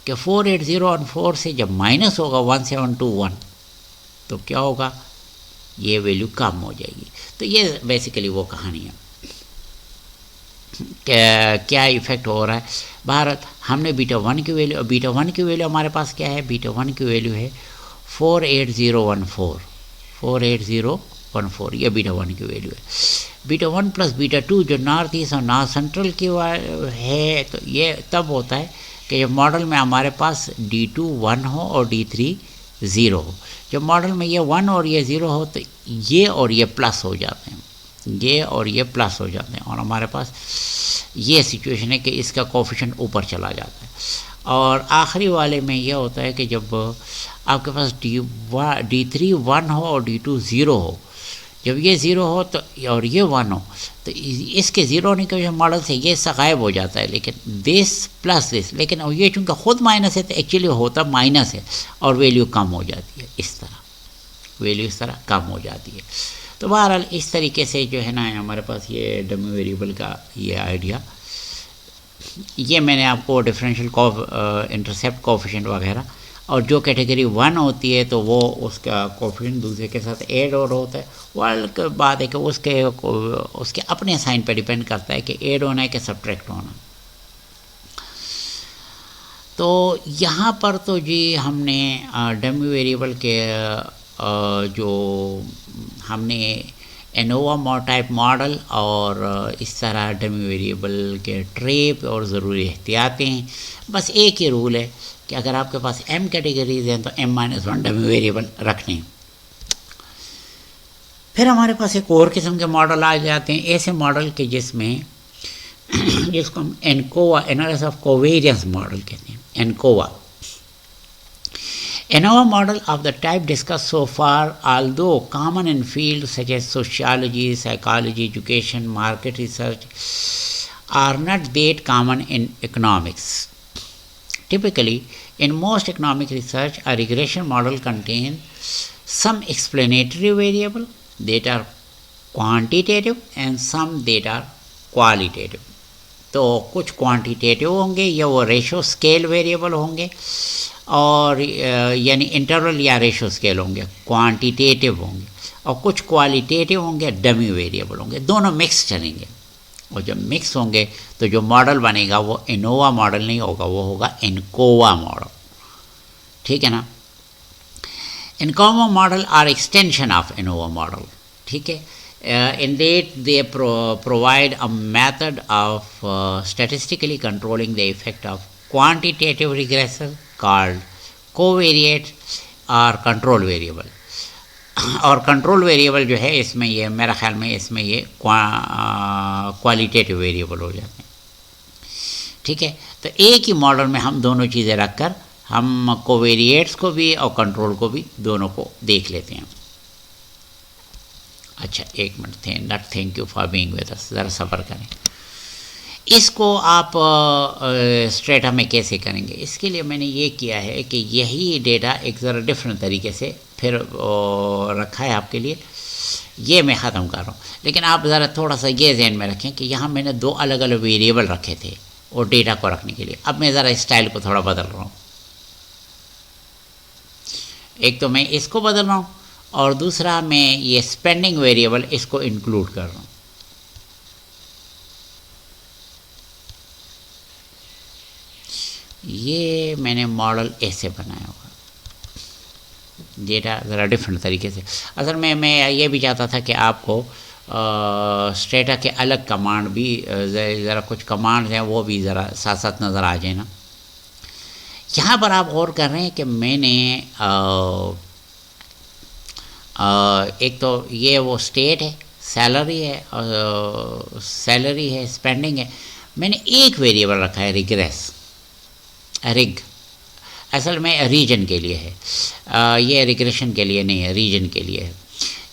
कि 48014 से जब माइनस होगा 1721 तो क्या होगा, ये वैल्यू कम हो जाएगी। तो ये बेसिकली वो कहानी है, क्या इफ़ेक्ट हो रहा है। भारत हमने β1 की वैल्यू, β1 की वैल्यू हमारे पास क्या है, β1 की वैल्यू है 48014, 48014, ये β1 की वैल्यू है। β1 प्लस β2 जो नॉर्थ ईस्ट और नॉर्थ सेंट्रल की है, तो ये तब होता है कि जब मॉडल में हमारे पास D2 1 हो और D3 0 हो। जब मॉडल में ये 1 और ये 0 हो तो ये और ये प्लस हो जाते हैं, ये और ये प्लस हो जाते हैं, और हमारे पास ये सिचुएशन है कि इसका कोफिशिएंट ऊपर चला जाता है। और आखिरी वाले में यह होता है कि जब आपके पास D3 1 हो और D2 0 हो, जब ये 0 हो तो और ये 1 हो तो इसके 0 होने के वजह मॉडल से ये गायब हो जाता है, लेकिन दिस प्लस दिस, लेकिन ये चूँकि ख़ुद माइनस है तो एक्चुअली होता माइनस है और वैल्यू कम हो जाती है। इस तरह वैल्यू इस तरह कम हो जाती है। तो बहरहाल इस तरीके से जो है ना हमारे पास ये डमी वेरिएबल का ये आइडिया, ये मैंने आपको डिफरेंशियल इंटरसेप्ट कोफिशिएंट वगैरह, और जो कैटेगरी 1 होती है तो वो उसका कोफिशिएंट दूसरे के साथ ऐड और होता है। वर्ल्ड बात है कि उसके अपने साइन पे डिपेंड करता है कि ऐड होना है कि सब्ट्रैक्ट होना। तो यहाँ पर तो जी हमने डमी वेरिएबल के जो हमने एनोवा टाइप मॉडल और इस तरह डमी वेरिएबल के ट्रेप और ज़रूरी एहतियातें, बस एक ही रूल है कि अगर आपके पास m कैटेगरीज हैं तो m-1 डमी वेरिएबल रखने हैं। फिर हमारे पास एक और किस्म के मॉडल आ जाते हैं, ऐसे मॉडल के जिसको हम ANCOVA, analysis of covariance model कहते हैं, ANCOVA. ANOVA model of the type discussed so far, although common in fields such as sociology, psychology, education, market research, are not that common in economics. Typically, in most economic research, a regression model contains some explanatory variable that are quantitative and some that are qualitative. तो कुछ क्वांटिटेटिव होंगे या वो रेशो स्केल वेरिएबल होंगे, और यानी इंटरवल या रेशो स्केल होंगे, क्वांटिटेटिव होंगे, और कुछ क्वालिटेटिव होंगे, डमी वेरिएबल होंगे, दोनों मिक्स चलेंगे। और जब मिक्स होंगे तो जो मॉडल बनेगा वो एनोवा मॉडल नहीं होगा, वो होगा एनकोवा मॉडल। ठीक है ना। ANCOVA model are extension of ANOVA model. ठीक है। In that they provide a method of statistically controlling the effect of quantitative regression called covariate or control variable. और कंट्रोल वेरिएबल जो है इसमें ये मेरा ख्याल में इसमें ये क्वालिटेटिव वेरिएबल हो जाते हैं। ठीक है। तो एक ही मॉडल में हम दोनों चीज़ें रखकर हम कोवेरिएट्स को भी और कंट्रोल को भी दोनों को देख लेते हैं। अच्छा एक minute, thank you for being with us, ज़रा सब्र करें। इसको आप स्ट्रेटा में कैसे करेंगे, इसके लिए मैंने ये किया है कि यही डेटा एक ज़रा डिफरेंट तरीके से फिर रखा है आपके लिए, ये मैं ख़त्म कर रहा हूँ। लेकिन आप ज़रा थोड़ा सा ये ज़हन में रखें कि यहाँ मैंने दो अलग अलग वेरिएबल रखे थे और डेटा को रखने के लिए। अब मैं ज़रा स्टाइल को थोड़ा बदल रहा हूँ, एक तो मैं इसको बदल रहा हूँ और दूसरा मैं ये स्पेंडिंग वेरिएबल इसको इंक्लूड कर रहा हूँ। ये मैंने मॉडल ऐसे बनाया हुआ, डेटा ज़रा डिफरेंट तरीके से। असल में मैं ये भी चाहता था कि आपको स्टेटा के अलग कमांड भी ज़रा कुछ कमांड हैं वो भी ज़रा साथ साथ नज़र आ जाए ना। यहाँ पर आप गौर कर रहे हैं कि मैंने एक तो ये वो स्टेट है, सैलरी है, सैलरी है, स्पेंडिंग है। मैंने एक वेरिएबल रखा है रिग्रेस, रिग असल में रीजन के लिए है, ये रिग्रेशन के लिए नहीं है, रीजन के लिए है।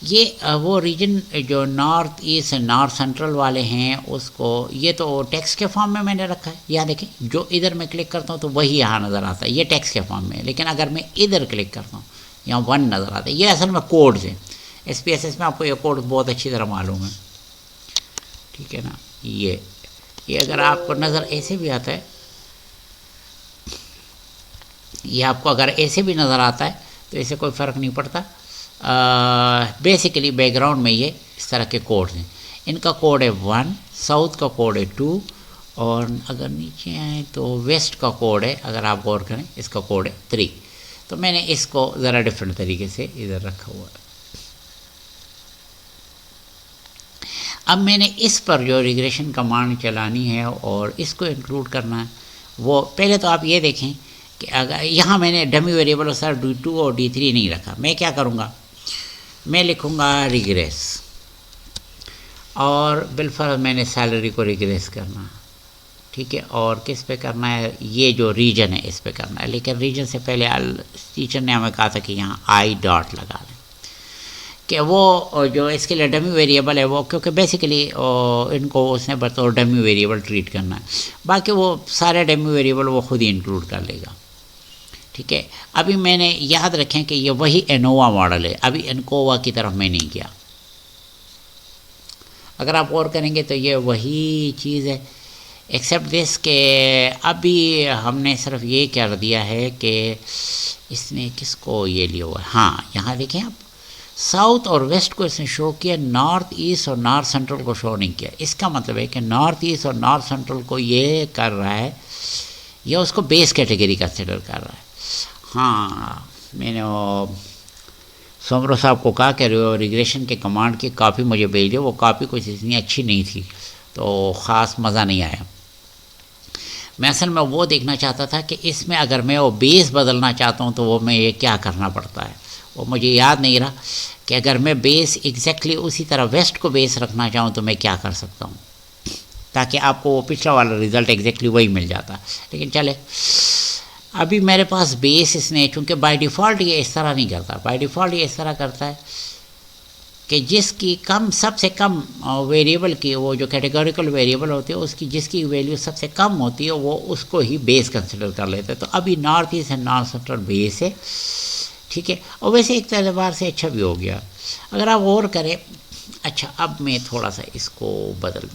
ये वो रीजन जो नॉर्थ ईस्ट नॉर्थ सेंट्रल वाले हैं उसको, ये तो टेक्स्ट के फॉर्म में मैंने रखा है। यहाँ देखें, जो इधर मैं क्लिक करता हूँ तो वही यहाँ नज़र आता है, ये टेक्स्ट के फॉर्म में है। लेकिन अगर मैं इधर क्लिक करता हूँ यहाँ 1 नज़र आता है। ये असल में कोड्स हैं, SPSS में आपको ये कोड बहुत अच्छी तरह मालूम है, ठीक है ना। ये अगर आपको नज़र ऐसे भी आता है, ये आपको अगर ऐसे भी नज़र आता है तो इससे कोई फ़र्क नहीं पड़ता। बेसिकली बैकग्राउंड में ये इस तरह के कोड हैं। इनका कोड है 1, साउथ का कोड है 2, और अगर नीचे आए तो वेस्ट का कोड है, अगर आप गौर करें इसका कोड है 3। तो मैंने इसको ज़रा डिफरेंट तरीके से इधर रखा हुआ है। अब मैंने इस पर जो रिग्रेशन कमांड चलानी है और इसको इंक्लूड करना है, वो पहले तो आप ये देखें कि अगर यहाँ मैंने डमी वेरिएबल सर D2 और D3 नहीं रखा। मैं क्या करूँगा, मैं लिखूँगा रिग्रेस, और बिलफर्ज मैंने सैलरी को रिग्रेस करना, ठीक है। और किस पे करना है, ये जो रीजन है इस पे करना है। लेकिन रीजन से पहले टीचर ने हमें कहा था कि यहाँ आई डॉट लगा लें, कि वो जो इसके लिए डमी वेरिएबल है वो, क्योंकि बेसिकली इनको उसने बतौर डमी वेरिएबल ट्रीट करना है। बाकी वो सारे डमी वेरिएबल वो खुद ही इंक्लूड कर लेगा, ठीक है। अभी मैंने याद रखें कि ये वही एनोवा मॉडल है, अभी एनकोवा की तरफ मैं नहीं गया। अगर आप और करेंगे तो ये वही चीज़ है, एक्सेप्ट दिस के अभी हमने सिर्फ ये कर दिया है कि इसने किसको ये लिया हुआ है। हाँ, यहाँ देखें आप, साउथ और वेस्ट को इसने शो किया, नॉर्थ ईस्ट और नॉर्थ सेंट्रल को शो नहीं किया। इसका मतलब है कि नॉर्थ ईस्ट और नॉर्थ सेंट्रल को ये कर रहा है, यह उसको बेस कैटेगरी कंसिडर कर रहा है। हाँ, मैंने सोमरो साहब को कहा कि रिग्रेशन के कमांड की कॉपी मुझे भेज दिया। वो कॉपी कुछ इतनी अच्छी नहीं थी तो ख़ास मज़ा नहीं आया। मैं असल में वो देखना चाहता था कि इसमें अगर मैं वो बेस बदलना चाहता हूँ तो वो मैं ये क्या करना पड़ता है। वो मुझे याद नहीं रहा कि अगर मैं बेस एग्जैक्टली उसी तरह वेस्ट को बेस रखना चाहूँ तो मैं क्या कर सकता हूँ, ताकि आपको वो पिछला वाला रिज़ल्ट एग्जैक्टली वही मिल जाता। लेकिन चले, अभी मेरे पास बेस इसने, चूँकि बाय डिफ़ॉल्ट ये इस तरह नहीं करता। बाय डिफ़ॉल्ट ये इस तरह करता है कि जिसकी कम, सबसे कम वेरिएबल की, वो जो कैटेगोरिकल वेरिएबल होती है उसकी जिसकी वैल्यू सबसे कम होती है वो उसको ही बेस कंसिडर कर लेते हैं। तो अभी north east and north central base है, ठीक है। और वैसे एक एतबार से अच्छा भी हो गया अगर आप और करें। अच्छा, अब मैं थोड़ा सा इसको बदल,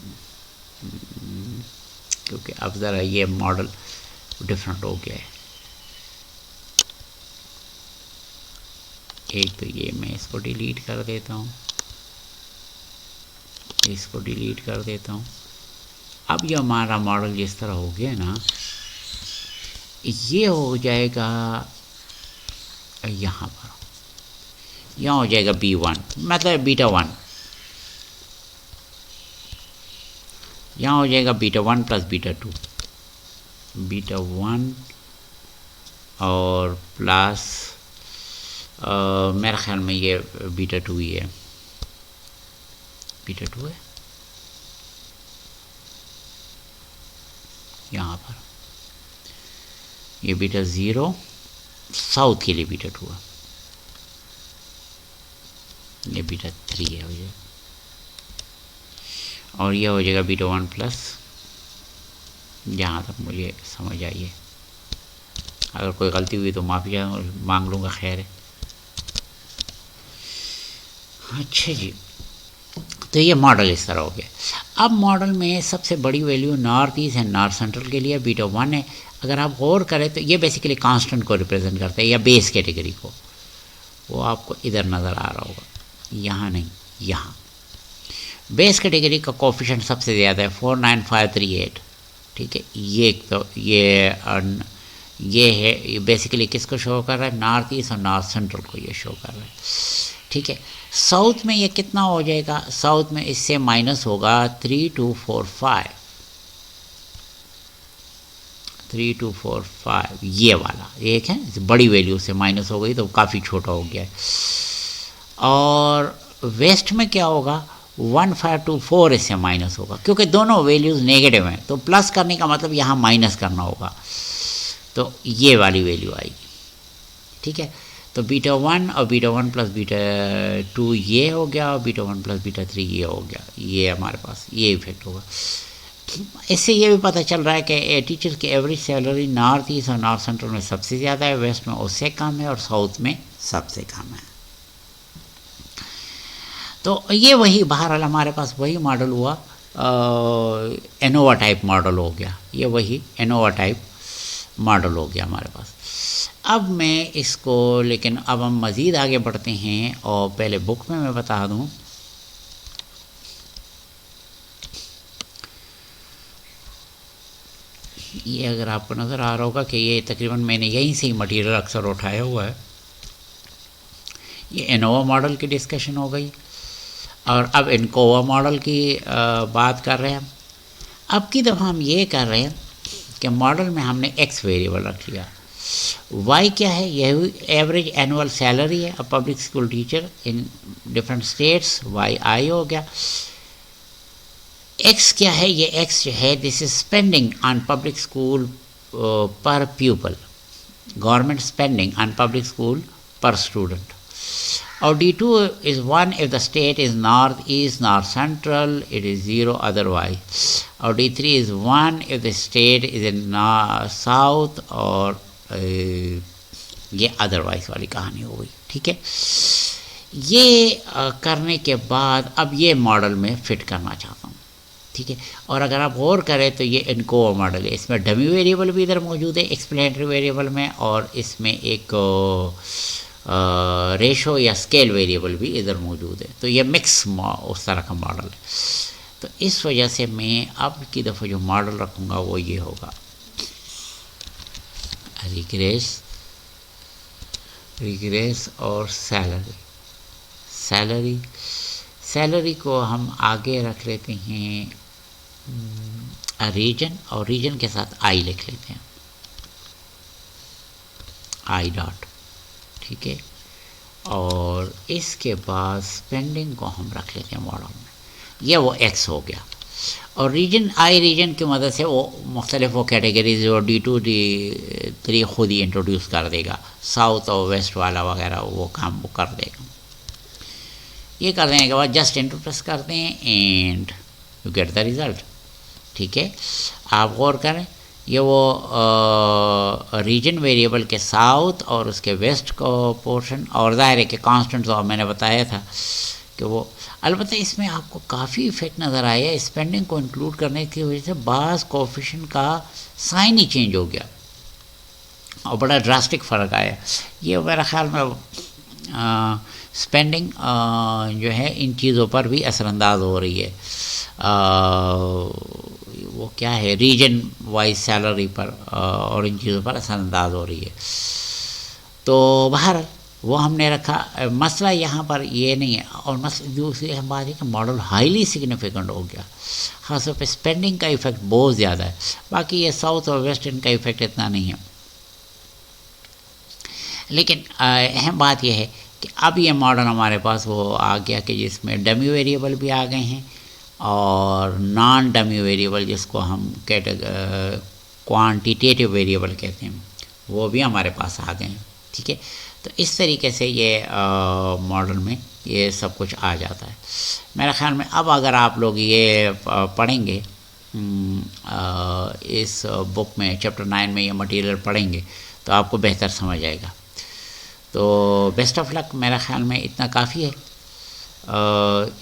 क्योंकि अब ज़रा ये मॉडल डिफरेंट हो गया है। एक तो ये मैं इसको डिलीट कर देता हूँ, इसको डिलीट कर देता हूँ। अब ये हमारा मॉडल जिस तरह हो गया ना, ये हो जाएगा यहाँ पर, यहाँ हो जाएगा B1, मतलब β1, यहाँ हो जाएगा β1 प्लस β2, β1 और प्लस मेरे ख्याल में ये β2 ही है, β2 है यहाँ पर। ये β0 साउथ के लिए β2 है, ये β3 है हो जाएगा, और ये हो जाएगा β1 प्लस, जहाँ तक मुझे समझ आई है। अगर कोई गलती हुई तो माफ़ी मांग लूँगा, खैर है। अच्छा जी, तो ये मॉडल इस तरह हो गया। अब मॉडल में सबसे बड़ी value north east and north central के लिए β1 है। अगर आप गौर करें तो ये बेसिकली कांस्टेंट को रिप्रेजेंट करता है या बेस कैटेगरी को। वो आपको इधर नज़र आ रहा होगा, यहाँ नहीं, यहाँ। बेस कैटेगरी का कोफिशिएंट सबसे ज़्यादा है 49538, ठीक है। ये तो ये है, ये बेसिकली किसको शो कर रहा है, नॉर्थ ईस्ट और नॉर्थ सेंट्रल को ये शो कर रहा है, ठीक है। साउथ में ये कितना हो जाएगा, साउथ में इससे माइनस होगा 3245, 3245 ये वाला एक है, बड़ी वैल्यू से माइनस हो गई तो काफ़ी छोटा हो गया है। और वेस्ट में क्या होगा, 1524 इससे माइनस होगा, क्योंकि दोनों वैल्यूज़ नेगेटिव हैं, तो प्लस करने का मतलब यहाँ माइनस करना होगा, तो ये वाली वैल्यू आएगी, ठीक है। तो बीटा 1 और बीटा 1 प्लस बीटा 2 ये हो गया, और बीटा 1 प्लस बीटा 3 ये हो गया, ये हमारे पास ये इफेक्ट होगा। इससे ये भी पता चल रहा है कि टीचर की एवरेज सैलरी नॉर्थ ईस्ट और नॉर्थ सेंट्रल में सबसे ज़्यादा है, वेस्ट में उससे कम है, और साउथ में सबसे कम है। तो ये वही बहरहाल हमारे पास वही मॉडल हुआ, एनोवा टाइप मॉडल हो गया, ये वही एनोवा टाइप मॉडल हो गया हमारे पास। अब मैं इसको, लेकिन अब हम मज़ीद आगे बढ़ते हैं, और पहले बुक में मैं बता दूं, ये अगर आपको नज़र आ रहा होगा कि ये तकरीबन मैंने यहीं से ही मटेरियल अक्सर उठाया हुआ है। ये एनोवा मॉडल की डिस्कशन हो गई, और अब एनकोवा मॉडल की बात कर रहे हैं। अब की दफ़ा हम ये कर रहे हैं कि मॉडल में हमने एक्स वेरिएबल रख लिया, वाई क्या है, यह एवरेज एनुअल सैलरी है, अब public school teacher in different states, Y I हो गया। एक्स क्या है, ये एक्स जो है this is spending on public school per pupil, government spending on public school per student. और D2 is 1 if the state is north east, north central, it is 0 otherwise. और D3 is 1 if the state is in south, और ये otherwise वाली कहानी हो गई, ठीक है। ये करने के बाद अब ये मॉडल में फिट करना चाहता हूँ, ठीक है। और अगर आप गौर करें तो ये एनकोवा मॉडल है, इसमें डमी वेरिएबल भी इधर मौजूद है एक्सप्लेनेटरी वेरिएबल में, और इसमें एक रेशो या स्केल वेरिएबल भी इधर मौजूद है, तो ये मिक्स उस तरह का मॉडल है। तो इस वजह से मैं अब की दफ़ा जो मॉडल रखूँगा वो ये होगा, रिग्रेस और सैलरी को हम आगे रख लेते हैं रीजन, और रीजन के साथ आई लिख लेते हैं, आई डॉट, ठीक है। और इसके बाद स्पेंडिंग को हम रख लेते हैं मॉडल में, यह वो एक्स हो गया। और रीजन, आई रीजन की मदद से वो मुख्तलिफ वो कैटेगरीज जो D2 D3 खुद ही इंट्रोड्यूस कर देगा, साउथ और वेस्ट वाला वगैरह वो काम वो कर देगा। ये कर देने के बाद जस्ट एंटर प्रेस करते हैं and you get the result, ठीक है। आप गौर करें, ये वो रीजन वेरिएबल के साउथ और उसके वेस्ट को पोर्शन, और ज़ाहिर है कि कांस्टेंट तो मैंने बताया था कि वो, अलबत्ता इसमें आपको काफ़ी इफेक्ट नज़र आया, स्पेंडिंग को इंक्लूड करने की वजह से बाज़ कोफिशिएंट का साइन ही चेंज हो गया और बड़ा ड्रास्टिक फ़र्क आया। ये मेरा ख्याल में स्पेंडिंग जो है इन चीज़ों पर भी असरअंदाज हो रही है, वो क्या है, रीजन वाइज सैलरी पर और इन चीज़ों पर असरअंदाज हो रही है। तो बाहर वो हमने रखा, मसला यहाँ पर ये नहीं है। और दूसरी बात है कि मॉडल हाईली सिग्निफिकेंट हो गया, ख़ासतौर पे स्पेंडिंग का इफ़ेक्ट बहुत ज़्यादा है, बाकी ये साउथ और वेस्ट इनका इफ़ेक्ट इतना नहीं है। लेकिन अहम बात यह है कि अब ये मॉडल हमारे पास वो आ गया कि जिसमें डमी वेरिएबल भी आ गए हैं और नॉन डमी वेरिएबल जिसको हम क्वांटिटेटिव वेरिएबल कहते हैं वो भी हमारे पास आ गए हैं, ठीक है। तो इस तरीके से ये मॉडल में ये सब कुछ आ जाता है। मेरे ख़्याल में अब अगर आप लोग ये पढ़ेंगे इस बुक में चैप्टर 9 में ये मटेरियल पढ़ेंगे तो आपको बेहतर समझ आएगा। तो बेस्ट ऑफ लक, मेरा ख्याल में इतना काफ़ी है।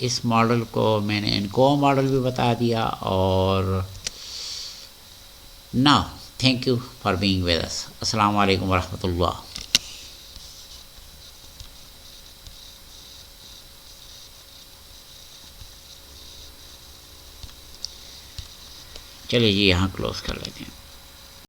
इस मॉडल को मैंने इनको मॉडल भी बता दिया। और now thank you for being with us. अस्सलाम वालेकुम वरहमतुल्लाह। चलिए जी यहाँ क्लोज़ कर लेते हैं।